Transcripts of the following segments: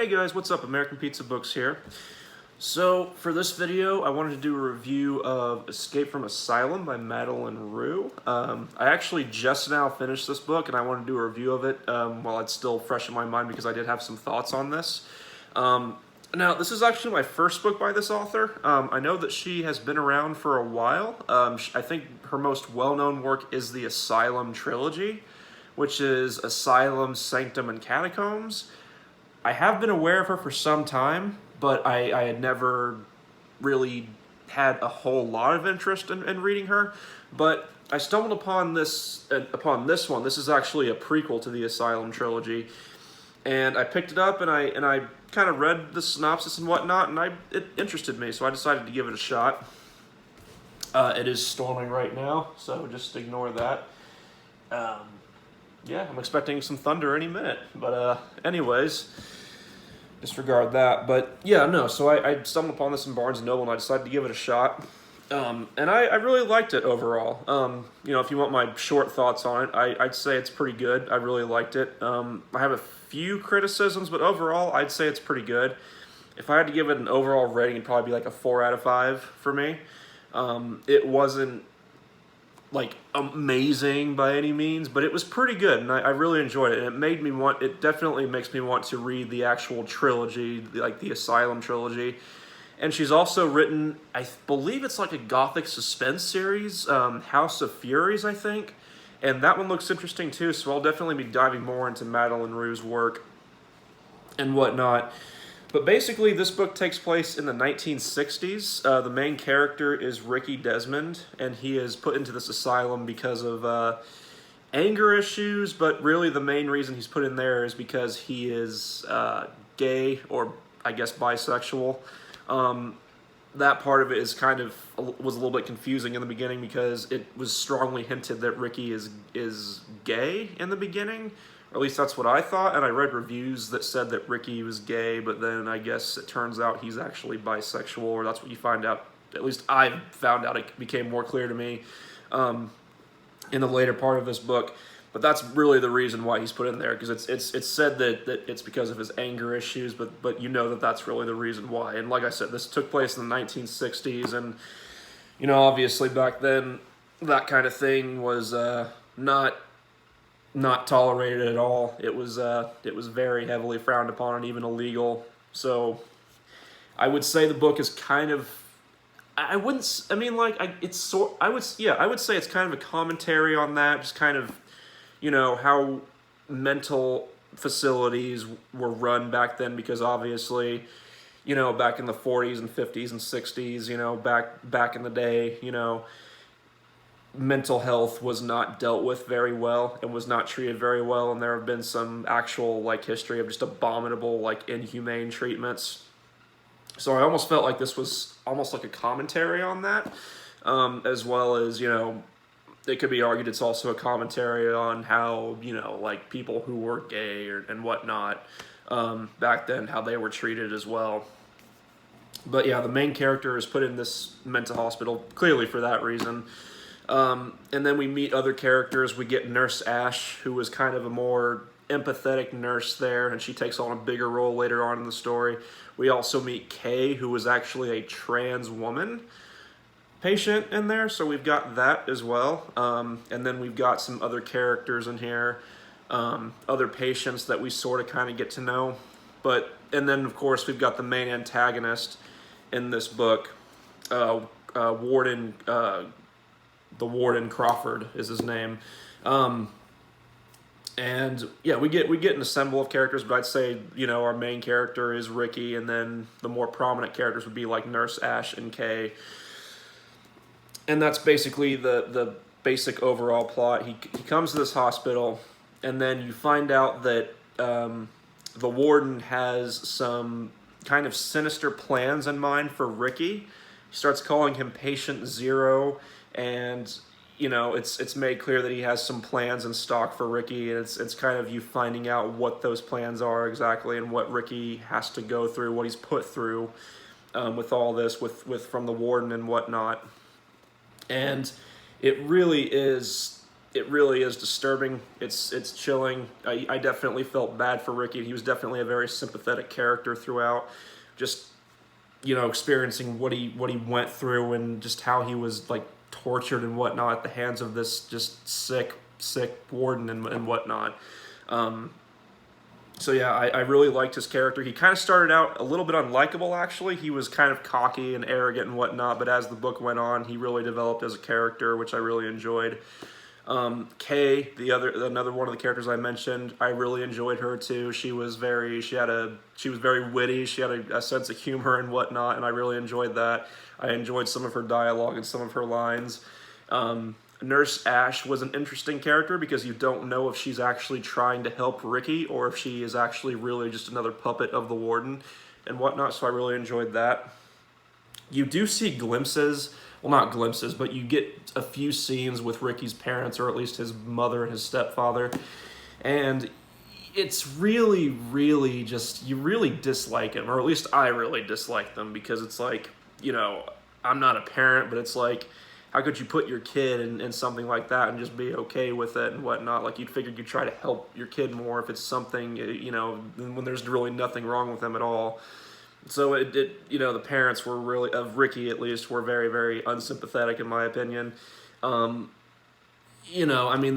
Hey guys, what's up? American Pizza Books here. So, for this video, I wanted to do a review of Escape from Asylum by Madeleine Roux. I actually just now finished this book, and I wanted to do a review of it while it's still fresh in my mind because I did have some thoughts on this. Now, this is actually my first book by this author. I know that she has been around for a while. I think her most well-known work is the Asylum trilogy, which is Asylum, Sanctum, and Catacombs. I have been aware of her for some time, but I had never really had a whole lot of interest in reading her. But I stumbled upon this one. This is actually a prequel to the Asylum trilogy, and I picked it up and I kind of read the synopsis and whatnot, and it interested me, so I decided to give it a shot. It is storming right now, so just ignore that. Yeah, I'm expecting some thunder any minute, but anyways, disregard that. But yeah, no, so I stumbled upon this in Barnes & Noble, and I decided to give it a shot, and I really liked it overall. You know, if you want my short thoughts on it, I'd say it's pretty good. I really liked it. I have a few criticisms, but overall, I'd say it's pretty good. If I had to give it an overall rating, it'd probably be like a 4 out of 5 for me. It wasn't like amazing by any means, but it was pretty good, and I really enjoyed it, and it definitely makes me want to read the actual trilogy, like the Asylum trilogy. And she's also written, I believe it's like a gothic suspense series, House of Furies, I think, and that one looks interesting too, so I'll definitely be diving more into Madeleine Roux's work and whatnot. But basically, this book takes place in the 1960s. The main character is Ricky Desmond, and he is put into this asylum because of anger issues, but really the main reason he's put in there is because he is gay, or I guess bisexual. That part of it was a little bit confusing in the beginning because it was strongly hinted that Ricky is gay in the beginning. Or at least that's what I thought, and I read reviews that said that Ricky was gay, but then I guess it turns out he's actually bisexual, or that's what you find out. At least I found out, it became more clear to me in the later part of this book. But that's really the reason why he's put in there, because it's said that it's because of his anger issues, but you know that that's really the reason why. And like I said, this took place in the 1960s, and you know, obviously back then that kind of thing was not tolerated at all. It was very heavily frowned upon and even illegal. So I would say the book is kind of, I would say it's kind of a commentary on that, just kind of, you know, how mental facilities were run back then, because obviously, you know, back in the 40s and 50s and 60s, you know, back in the day, you know, mental health was not dealt with very well and was not treated very well, and there have been some actual like history of just abominable, like inhumane treatments. So I almost felt like this was almost like a commentary on that, as well as, you know, it could be argued it's also a commentary on how, you know, like people who were gay and whatnot back then, how they were treated as well. But yeah, the main character is put in this mental hospital clearly for that reason. And then we meet other characters. We get Nurse Ash, who was kind of a more empathetic nurse there, and she takes on a bigger role later on in the story. We also meet Kay, who was actually a trans woman patient in there, so we've got that as well. And then we've got some other characters in here, other patients that we sort of kind of get to know. And then, of course, we've got the main antagonist in this book, Warden... the Warden Crawford is his name, and yeah, we get an ensemble of characters, but I'd say, you know, our main character is Ricky, and then the more prominent characters would be like Nurse Ash and Kay, and that's basically the basic overall plot. He comes to this hospital, and then you find out that the warden has some kind of sinister plans in mind for Ricky. He starts calling him Patient Zero. And, you know, it's made clear that he has some plans in stock for Ricky, and it's kind of you finding out what those plans are exactly and what Ricky has to go through, what he's put through with all this, with from the warden and whatnot. And it really is it really is disturbing. It's chilling. I definitely felt bad for Ricky. He was definitely a very sympathetic character throughout. Just, experiencing what he went through and just how he was like tortured and whatnot at the hands of this just sick warden and whatnot. So yeah, I really liked his character. He kind of started out a little bit unlikable, actually. He was kind of cocky and arrogant and whatnot, but as the book went on, he really developed as a character, which I really enjoyed. Kay, another one of the characters I mentioned, I really enjoyed her too. She was very witty. She had a sense of humor and whatnot, and I really enjoyed that. I enjoyed some of her dialogue and some of her lines. Nurse Ash was an interesting character because you don't know if she's actually trying to help Ricky or if she is actually really just another puppet of the warden and whatnot, so I really enjoyed that. You do see glimpses, well, not glimpses, but you get a few scenes with Ricky's parents, or at least his mother and his stepfather, and it's really, really just, you really dislike him, or at least I really dislike them, because it's like, I'm not a parent, but it's like, how could you put your kid in something like that and just be okay with it and whatnot? Like, you'd figured you'd try to help your kid more if it's something, when there's really nothing wrong with them at all. So the parents were really, of Ricky at least, were very, very unsympathetic in my opinion. The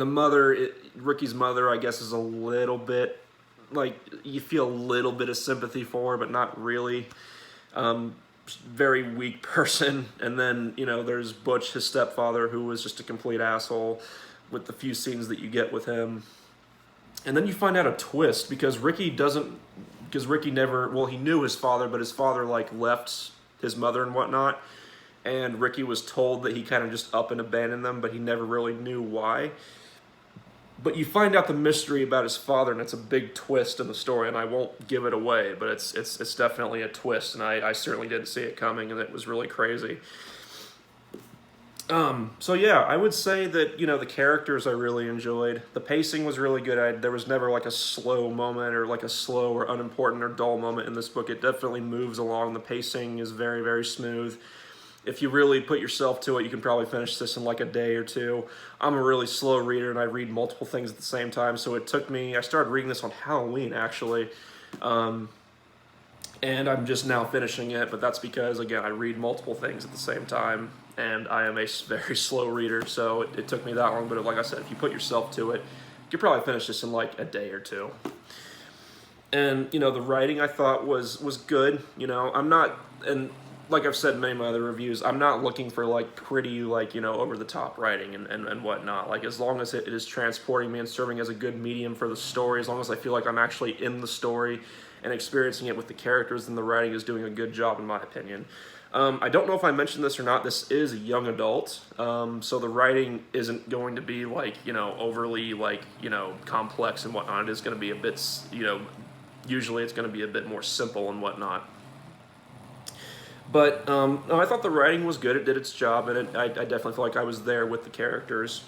mother, Ricky's mother, I guess, is a little bit, like, you feel a little bit of sympathy for her, but not really. Very weak person. And then, there's Butch, his stepfather, who was just a complete asshole with the few scenes that you get with him. And then you find out a twist, because Ricky never, well, he knew his father, but his father, like, left his mother and whatnot, and Ricky was told that he kind of just up and abandoned them, but he never really knew why. But you find out the mystery about his father, and it's a big twist in the story, and I won't give it away, but it's definitely a twist, and I certainly didn't see it coming, and it was really crazy. So yeah, I would say that, the characters I really enjoyed. The pacing was really good. There was never like a slow moment or like a slow or unimportant or dull moment in this book. It definitely moves along. The pacing is very, very smooth. If you really put yourself to it, you can probably finish this in like a day or two. I'm a really slow reader, and I read multiple things at the same time, so it took me, I started reading this on Halloween, actually, and I'm just now finishing it, but that's because, again, I read multiple things at the same time, and I am a very slow reader, so it took me that long, but like I said, if you put yourself to it, you could probably finish this in like a day or two. And, the writing I thought was good. I'm not, and like I've said in many of my other reviews, I'm not looking for like pretty, like, over-the-top writing and whatnot. Like, as long as it is transporting me and serving as a good medium for the story, as long as I feel like I'm actually in the story and experiencing it with the characters, then the writing is doing a good job, in my opinion. I don't know if I mentioned this or not. This is a young adult, so the writing isn't going to be like, overly like, complex and whatnot. It is going to be a bit, usually it's going to be a bit more simple and whatnot. But no, I thought the writing was good. It did its job, and I definitely feel like I was there with the characters.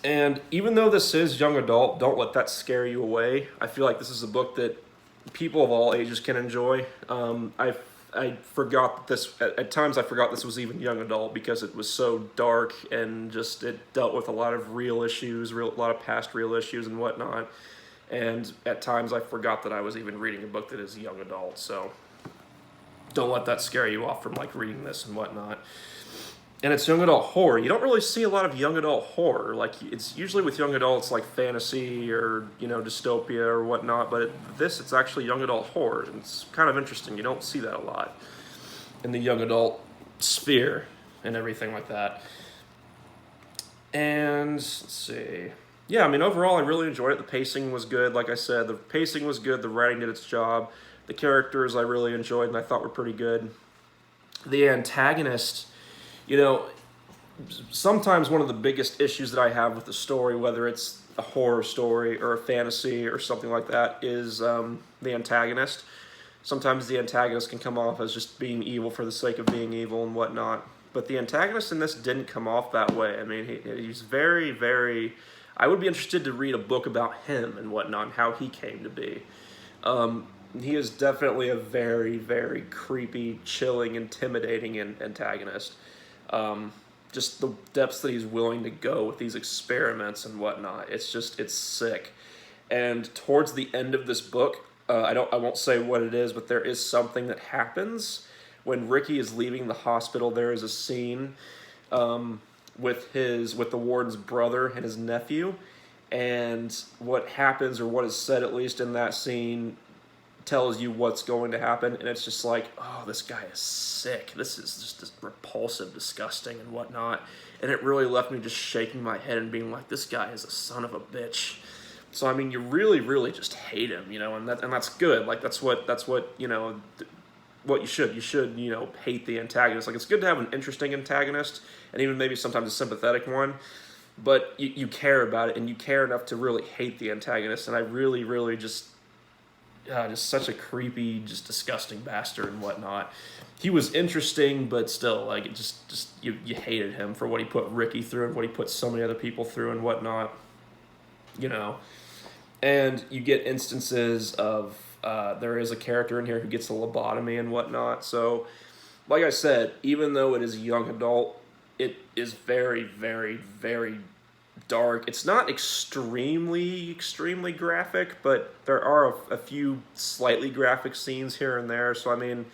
And even though this is young adult, don't let that scare you away. I feel like this is a book that people of all ages can enjoy. I forgot this, at times I forgot this was even young adult, because it was so dark and just, it dealt with a lot of real issues, a lot of past real issues and whatnot. And at times I forgot that I was even reading a book that is young adult, so don't let that scare you off from like reading this and whatnot. And it's young adult horror. You don't really see a lot of young adult horror. Like, it's usually with young adults like fantasy or, dystopia or whatnot, but it's actually young adult horror. And it's kind of interesting. You don't see that a lot in the young adult sphere and everything like that. And let's see. Yeah, overall I really enjoyed it. The pacing was good. Like I said, the pacing was good. The writing did its job. The characters I really enjoyed and I thought were pretty good. The antagonist, sometimes one of the biggest issues that I have with the story, whether it's a horror story or a fantasy or something like that, is the antagonist. Sometimes the antagonist can come off as just being evil for the sake of being evil and whatnot. But the antagonist in this didn't come off that way. He's very, very... I would be interested to read a book about him and whatnot, and how he came to be. He is definitely a very, very creepy, chilling, intimidating antagonist. just the depths that he's willing to go with these experiments and whatnot. It's sick. And towards the end of this book, I won't say what it is, but there is something that happens when Ricky is leaving the hospital. There is a scene with the warden's brother and his nephew, and what happens, or what is said at least in that scene, tells you what's going to happen, and it's just like, oh, this guy is sick. This is just repulsive, disgusting, and whatnot. And it really left me just shaking my head and being like, this guy is a son of a bitch. So I mean, you really, really just hate him, and that's good. Like that's what what you should. You should hate the antagonist. Like it's good to have an interesting antagonist, and even maybe sometimes a sympathetic one. But you care about it, and you care enough to really hate the antagonist. And I really, really just such a creepy, just disgusting bastard and whatnot. He was interesting, but still, like it just you hated him for what he put Ricky through and what he put so many other people through and whatnot. And you get instances of there is a character in here who gets a lobotomy and whatnot. So, like I said, even though it is a young adult, it is very, very, very dark. It's not extremely, extremely graphic, but there are a few slightly graphic scenes here and there. So, I mean,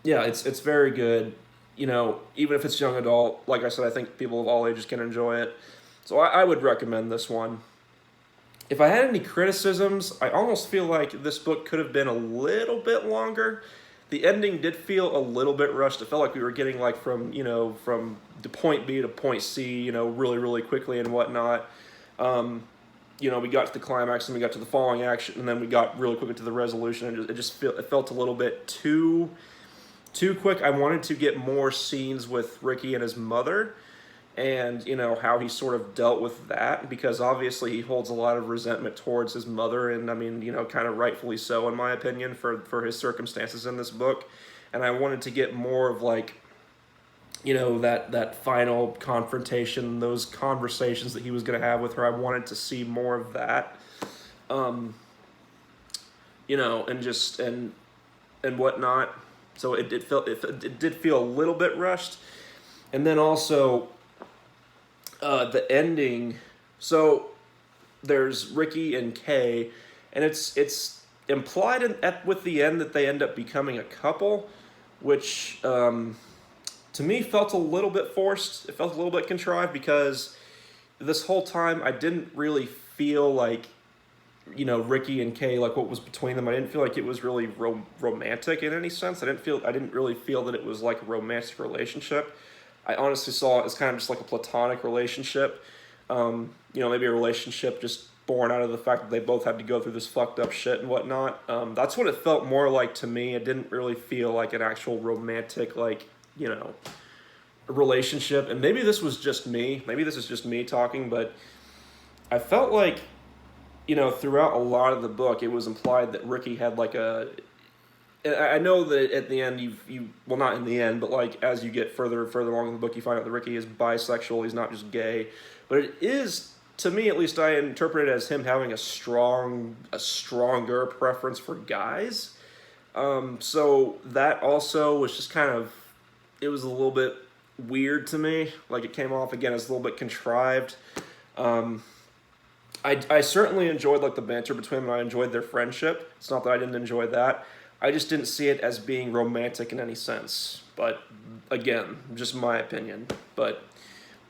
yeah, it's very good. Even if it's young adult, like I said, I think people of all ages can enjoy it. So I would recommend this one. If I had any criticisms, I almost feel like this book could have been a little bit longer. The ending did feel a little bit rushed. It felt like we were getting like from the point B to point C, really, really quickly and whatnot. We got to the climax and we got to the falling action, and then we got really quickly to the resolution. And it felt a little bit too quick. I wanted to get more scenes with Ricky and his mother, and how he sort of dealt with that, because obviously he holds a lot of resentment towards his mother, and I mean, kind of rightfully so in my opinion for his circumstances in this book. And I wanted to get more of like that final confrontation, those conversations that he was going to have with her. I wanted to see more of that, and whatnot. So it did feel a little bit rushed. And then also the ending. So there's Ricky and Kay, and it's implied with the end that they end up becoming a couple, which to me felt a little bit forced. It felt a little bit contrived, because this whole time I didn't really feel like Ricky and Kay, like what was between them. I didn't feel like it was really romantic in any sense. I didn't really feel that it was like a romantic relationship. I honestly saw it as kind of just like a platonic relationship. Maybe a relationship just born out of the fact that they both had to go through this fucked up shit and whatnot. That's what it felt more like to me. It didn't really feel like an actual romantic, relationship. And maybe this was just me. Maybe this is just me talking, but I felt like, throughout a lot of the book, it was implied that Ricky had like I know that at the end well, not in the end, but like as you get further and further along in the book, you find out that Ricky is bisexual. He's not just gay, but it is, to me at least, I interpret it as him having a stronger preference for guys. So that also was just it was a little bit weird to me. Like it came off again as a little bit contrived. I certainly enjoyed like the banter between them, and I enjoyed their friendship. It's not that I didn't enjoy that. I just didn't see it as being romantic in any sense. But again, just my opinion. But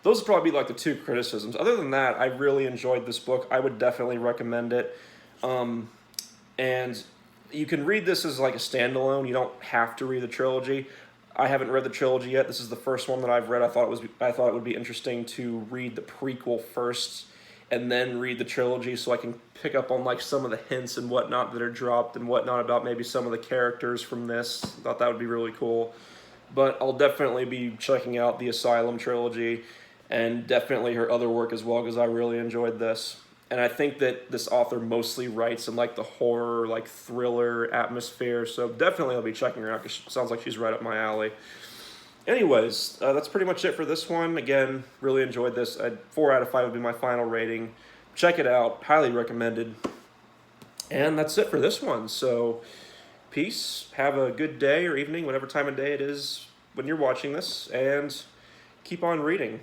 those would probably be like the two criticisms. Other than that, I really enjoyed this book. I would definitely recommend it. And you can read this as like a standalone. You don't have to read the trilogy. I haven't read the trilogy yet. This is the first one that I've read. I thought it would be interesting to read the prequel first and then read the trilogy, so I can pick up on like some of the hints and whatnot that are dropped and whatnot about maybe some of the characters from this. Thought that would be really cool. But I'll definitely be checking out the Asylum trilogy, and definitely her other work as well, because I really enjoyed this. And I think that this author mostly writes in like the horror, like thriller atmosphere, so definitely I'll be checking her out, because it sounds like she's right up my alley. Anyways, that's pretty much it for this one. Again, really enjoyed this. 4 out of 5 would be my final rating. Check it out. Highly recommended. And that's it for this one. So, peace. Have a good day or evening, whatever time of day it is when you're watching this. And, keep on reading.